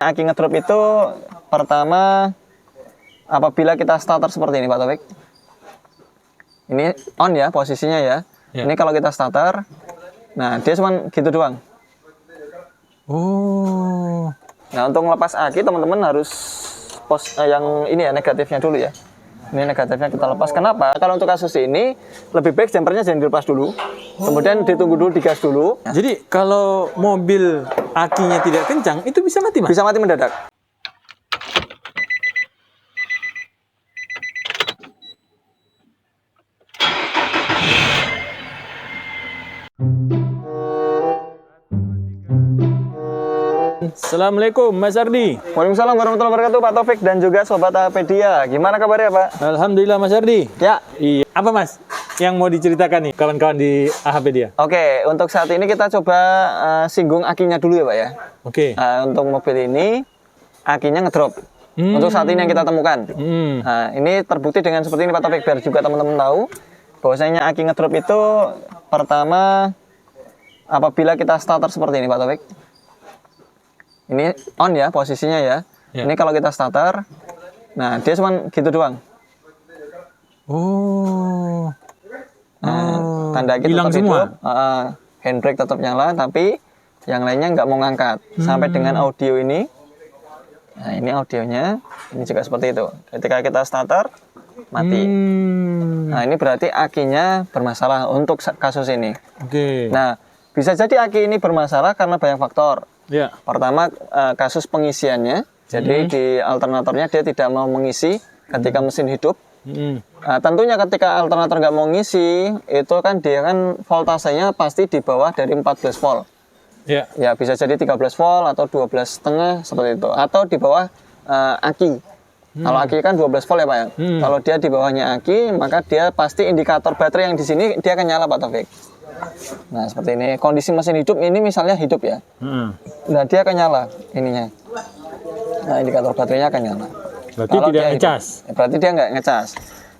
Aki ngedrop itu pertama apabila kita starter seperti ini Pak Taufik. Ini on ya posisinya ya. Ini kalau kita starter, nah dia cuma gitu doang. Oh. Nah untuk ngelepas aki teman-teman harus yang ini ya negatifnya dulu ya. Ini negatifnya kita lepas. Kenapa? Kalau untuk kasus ini lebih baik jumpernya jangan dilepas dulu. Kemudian ditunggu dulu, digas dulu. Jadi kalau mobil akinya tidak kencang, itu bisa mati, Mas? Bisa mati mendadak. Assalamualaikum Mas Ardi. Waalaikumsalam warahmatullahi wabarakatuh Pak Taufik dan juga Sobat Apedia. Gimana kabarnya Pak? Alhamdulillah Mas Ardi. Ya. Iya. Apa Mas yang mau diceritakan nih kawan-kawan di Apedia? Oke, untuk saat ini kita coba singgung akinya dulu ya Pak ya. Oke. Untuk mobil ini akinya ngedrop. Untuk saat ini yang kita temukan. Nah, ini terbukti dengan seperti ini Pak Taufik biar juga teman-teman tahu bahwasanya aki ngedrop itu pertama apabila kita starter seperti ini Pak Taufik. Ini on ya posisinya ya. Ini kalau kita starter, nah dia cuma gitu doang. Oh. Nah, tanda aki hilang tetap semua. hidup, handbrake tetap nyala, tapi yang lainnya nggak mau ngangkat. Sampai dengan audio ini. Nah ini audionya, ini juga seperti itu. Ketika kita starter, mati. Nah ini berarti akinya bermasalah untuk kasus ini. Oke. Nah bisa jadi aki ini bermasalah karena banyak faktor. Ya. Pertama kasus pengisiannya, jadi di alternatornya dia tidak mau mengisi ketika mesin hidup. Tentunya ketika alternator nggak mau ngisi, itu kan dia kan voltasenya pasti di bawah dari 14 volt. Ya. Ya bisa jadi 13 volt atau 12,5 seperti itu, atau di bawah aki. Kalau aki kan 12 volt ya Pak ya. Kalau dia di bawahnya aki, maka dia pasti indikator baterai yang di sini dia akan nyala Pak Taufik. Nah seperti ini kondisi mesin hidup ini misalnya hidup ya. Nah dia akan nyala ininya. Nah indikator baterainya akan nyala. Berarti Kalau tidak dia ngecas. hidup, berarti dia nggak ngecas.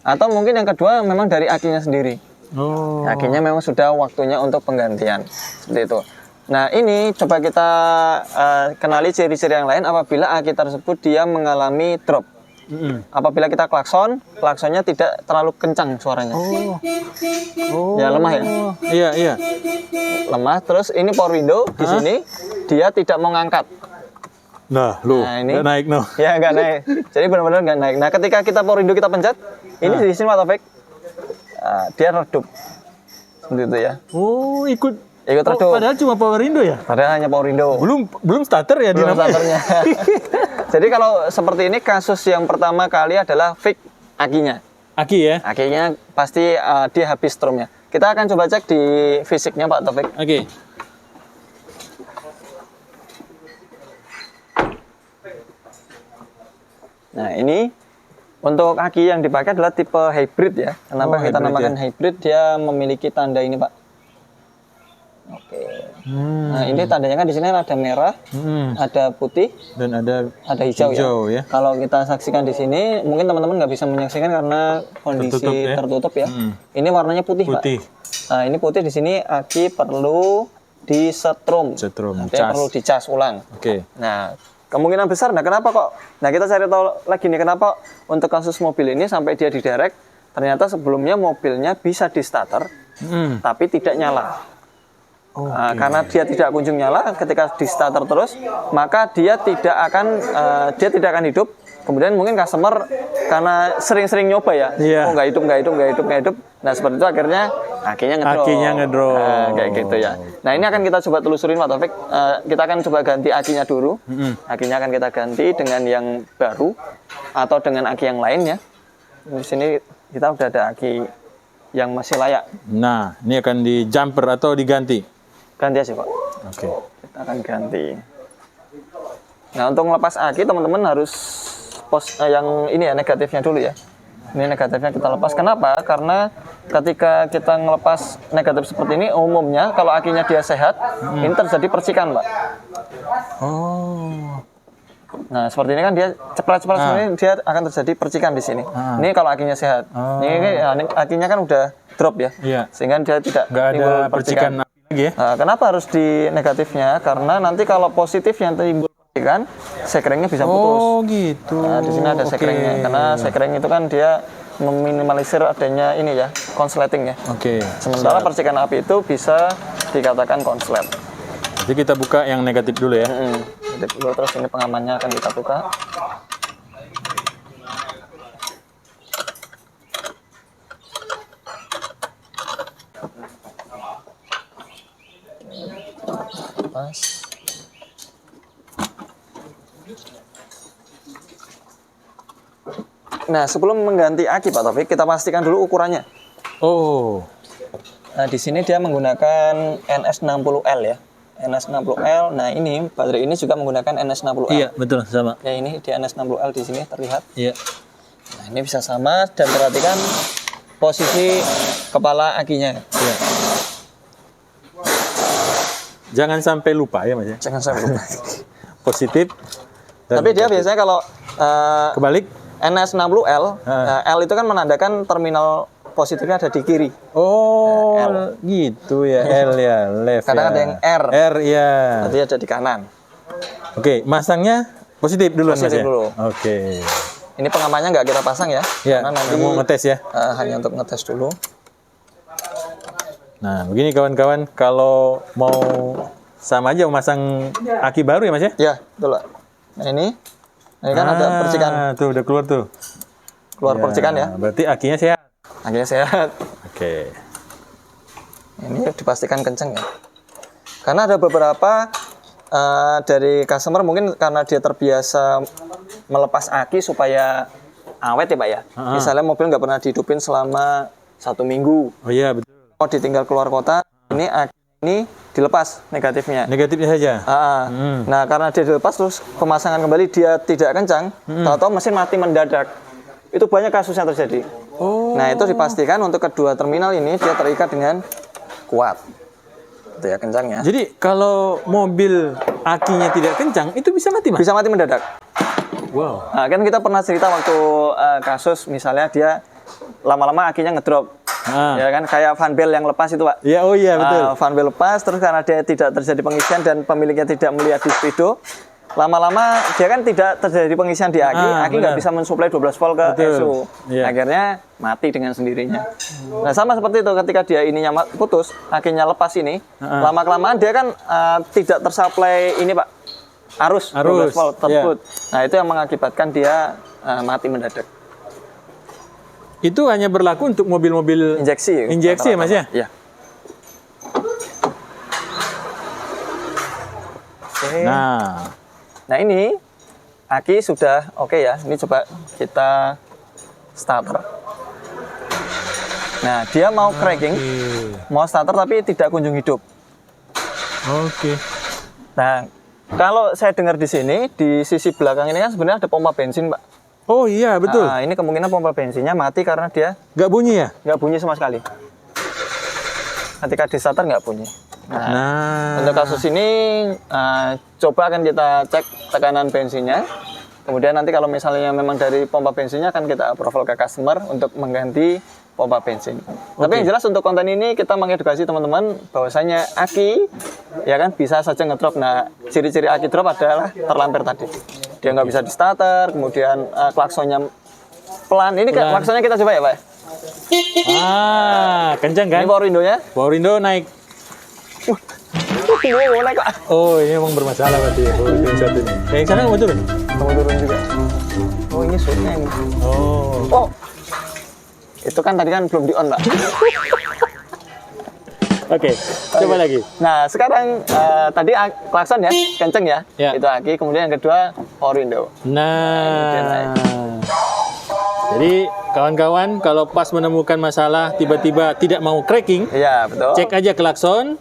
Atau mungkin yang kedua memang dari akinya sendiri. Oh. Akinya memang sudah waktunya untuk penggantian seperti itu. Nah ini coba kita kenali ciri-ciri yang lain apabila aki tersebut dia mengalami drop. Apabila kita klaksonnya tidak terlalu kencang suaranya. Ya lemah ya. Iya. Lemah. Terus ini power window di sini dia tidak mau ngangkat. Nah, loh, ini nggak naik no. Ya nggak naik. Jadi benar-benar nggak naik. Nah ketika kita power window kita pencet, ini di sini Pak Taufik, dia redup. Seperti itu ya. Oh, ikut redup. Padahal cuma power window ya? Padahal hanya power window. Belum starter ya Belum dinamanya? starternya. Jadi kalau seperti ini kasus yang pertama kali adalah fake akinya. Aki ya? Akinya pasti dia habis stromnya. Kita akan coba cek di fisiknya Pak Taufik. Oke. Nah ini untuk aki yang dipakai adalah tipe hybrid ya. Kenapa kita namakan hybrid? Dia memiliki tanda ini Pak. Oke. Nah ini tandanya kan di sini ada merah, ada putih, dan ada hijau ya. Kalau kita saksikan di sini, mungkin teman-teman nggak bisa menyaksikan karena kondisi tertutup ya. Ini warnanya putih Pak. Nah ini putih di sini aki perlu disetrum. Artinya perlu dicas ulang. Oke. Nah kemungkinan besar, nah kenapa kok? Nah kita cari tahu lagi nih kenapa untuk kasus mobil ini sampai dia diderek, ternyata sebelumnya mobilnya bisa di starter, tapi tidak nyala. Karena dia tidak kunjung nyala, ketika di starter terus, maka dia tidak akan hidup. Kemudian mungkin customer karena sering-sering nyoba ya, oh nggak hidup. Nah seperti itu akhirnya akinya ngedrop. Nah, kayak gitu ya. Nah ini akan kita coba telusurin Pak Taufik. Kita akan coba ganti akinya dulu. Akinya akan kita ganti dengan yang baru atau dengan aki yang lain ya. Di sini kita udah ada aki yang masih layak. Nah ini akan di jumper atau diganti? Ganti aja Pak. Oke. Kita akan ganti. Nah untuk melepas aki teman-teman harus yang ini ya negatifnya dulu ya. Ini negatifnya kita lepas. Kenapa? Karena ketika kita ngelepas negatif seperti ini, umumnya kalau akinya dia sehat, ini terjadi percikan, Pak. Oh. Nah, seperti ini kan dia ceplat-ceplat seperti ini, dia akan terjadi percikan di sini. Ini kalau akinya sehat. Ini akinya kan udah drop ya. Sehingga dia tidak ada percikan lagi ya. Nah, kenapa harus di negatifnya? Karena nanti kalau positifnya timbul kan sekeringnya bisa putus. Oh gitu. Nah, di sini ada sekeringnya karena sekering itu kan dia meminimalisir adanya ini ya, konsleting ya. Oke. Sementara percikan api itu bisa dikatakan konslet. Jadi kita buka yang negatif dulu ya. Jadi dulu, terus ini pengamannya akan kita buka. Pas. Nah, sebelum mengganti aki Pak Taufik, kita pastikan dulu ukurannya. Oh. Nah, di sini dia menggunakan NS60L ya. NS60L. Nah, ini baterai ini juga menggunakan NS60L. Iya, betul, sama. Ya, ini di NS60L di sini terlihat. Iya. Nah, ini bisa sama dan perhatikan posisi kepala akinya. Iya. Jangan sampai lupa ya, Mas ya. Jangan sampai lupa. Positif. Tapi dia biasanya kalau kebalik. NS60L, L itu kan menandakan terminal positifnya ada di kiri. Oh, L. gitu ya. L ya, left. Kadang ya. ada yang R. R ya. Berarti ada di kanan. Oke, masangnya positif dulu Mas Positif ya. dulu. Oke. Ini pengamannya nggak kita pasang ya. Ya, Karena nanti mau ngetes ya. hanya untuk ngetes dulu. Nah, begini kawan-kawan, kalau mau sama aja memasang aki baru ya Mas ya? Ya, betul Pak. Nah, ini kan ada percikan. Tuh udah keluar tuh. Keluar percikan ya. Berarti akinya sehat. Akhirnya sehat. Oke. Ini dipastikan kenceng ya. Karena ada beberapa dari customer mungkin karena dia terbiasa melepas aki supaya awet ya Pak ya. Misalnya mobil nggak pernah dihidupin selama 1 minggu. Oh iya betul. Mau ditinggal keluar kota, ini aki ini dilepas negatifnya. Negatifnya saja. Nah, karena dia dilepas terus pemasangan kembali dia tidak kencang, tahu-tahu mesin mati mendadak. Itu banyak kasus yang terjadi. Oh. Nah, itu dipastikan untuk kedua terminal ini dia terikat dengan kuat. Itu ya kencangnya. Jadi kalau mobil akinya tidak kencang, itu bisa mati Mas? Bisa mati mendadak. Wow. Nah, kan kita pernah cerita waktu kasus misalnya dia lama-lama akinya ngedrop. Ya kan kayak fan belt yang lepas itu Pak. Ya, oh iya betul. Fan belt lepas terus karena dia tidak terjadi pengisian dan pemiliknya tidak melihat di speedo, lama-lama dia kan tidak terjadi pengisian di aki nggak bisa mensuplai 12 volt ke ESU. Akhirnya mati dengan sendirinya. Nah, sama seperti itu ketika dia ininya putus, akinya lepas ini, lama-kelamaan dia kan tidak tersuplai ini Pak, arus 12 volt tersebut. Nah, itu yang mengakibatkan dia mati mendadak. Itu hanya berlaku untuk mobil-mobil Injeksi ya Mas ya? Iya. Oke. Nah ini aki sudah oke ya. Ini coba kita starter. Nah dia mau cracking, mau starter tapi tidak kunjung hidup. Oke. Nah kalau saya dengar di sini di sisi belakang ini kan sebenarnya ada pompa bensin Pak. Oh iya betul. Nah, ini kemungkinan pompa bensinnya mati karena dia nggak bunyi ya? Nggak bunyi sama sekali. Ketika di starter nggak bunyi. Nah, untuk kasus ini coba akan kita cek tekanan bensinnya. Kemudian nanti kalau misalnya memang dari pompa bensinnya akan kita approval ke customer untuk mengganti pompa bensin. Tapi yang jelas untuk konten ini kita mengedukasi teman-teman bahwasanya aki ya kan bisa saja ngedrop. Nah, ciri-ciri aki drop adalah terlampir tadi. Dia nggak bisa di starter, kemudian klaksonnya pelan. Ini klaksonnya kita coba ya Pak. Kencang kan? Ini power window-nya. Power window naik. Naik Pak. Oh ini emang bermasalah berarti ya. Power window satu ini. Yang sana mau turun? Mau turun juga. Oh ini switch-nya ini. Oh. Itu kan tadi kan belum di on Pak. Oke, coba lagi. Nah, sekarang tadi klakson ya, kenceng ya. Itu aki, kemudian yang kedua power window. Nah. Jadi kawan-kawan kalau pas menemukan masalah tiba-tiba tidak mau cracking, iya betul. Cek aja klakson,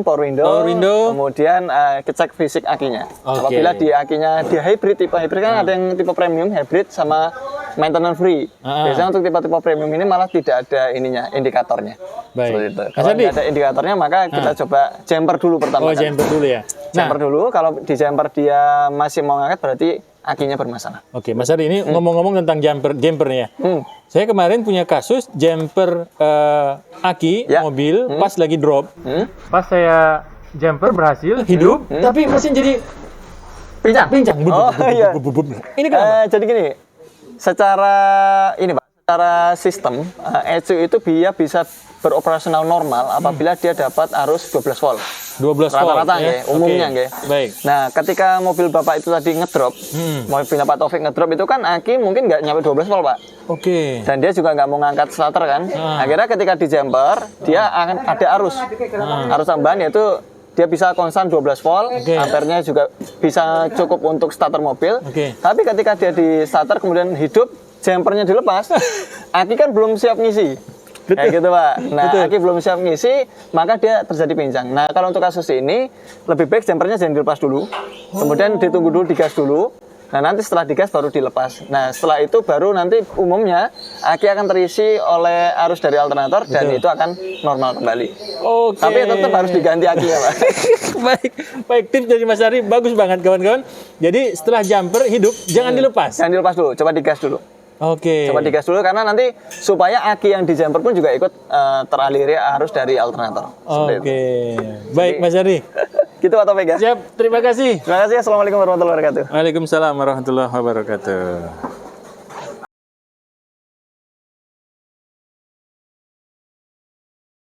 power window, kemudian cek fisik akinya. Apabila di akinya dia hybrid, tipe hybrid kan ada yang tipe premium, hybrid sama maintenance free. Biasanya untuk tipe-tipe premium ini malah tidak ada ininya, indikatornya. Baik. Kalau tidak ada indikatornya maka kita coba jumper dulu pertama. Oh, jumper dulu ya. Jumper dulu, kalau di jumper dia masih mau ngangkat berarti akinya bermasalah. Oke, Mas Ari ini ngomong-ngomong tentang jumper nih ya. Saya kemarin punya kasus jumper aki mobil pas lagi drop. Pas saya jumper berhasil hidup, tapi mesin jadi Pincang. Oh iya. Ini kenapa? Jadi gini, secara sistem ECU itu dia bisa beroperasional normal apabila dia dapat arus 12 volt. 12 volt Rata-rata ya. nggih, umumnya Oke. nggih. Baik. Nah, ketika mobil Bapak itu tadi ngedrop, mobilnya Pak Taufik ngedrop itu kan aki mungkin nggak nyampe 12 volt, Pak. Oke. Dan dia juga nggak mau ngangkat starter kan. Akhirnya ketika di jumper, dia akan ada arus. Arus tambahan yaitu dia bisa konstan 12 volt, ampernya juga bisa cukup untuk starter mobil. Tapi ketika dia di starter kemudian hidup, jumpernya dilepas, aki kan belum siap ngisi. Kayak gitu Pak. Nah, aki belum siap ngisi, maka dia terjadi pincang. Nah, kalau untuk kasus ini, lebih baik jumpernya jangan dilepas dulu. Kemudian ditunggu dulu, digas dulu. Nah, nanti setelah digas baru dilepas. Nah, setelah itu baru nanti umumnya aki akan terisi oleh arus dari alternator dan itu akan normal kembali. Oke. Tapi tetap harus diganti akinya Pak. Baik, tips dari Mas Ari bagus banget kawan-kawan. Jadi setelah jumper hidup jangan dilepas. Jangan dilepas dulu, coba digas dulu. Oke. Coba digas dulu karena nanti supaya aki yang di jumper pun juga ikut teraliri arus dari alternator. Oke. Baik Mas Ari. Gitu Pak Taufik ya. Siap, terima kasih. Terima kasih. Assalamualaikum warahmatullahi wabarakatuh. Waalaikumsalam warahmatullahi wabarakatuh.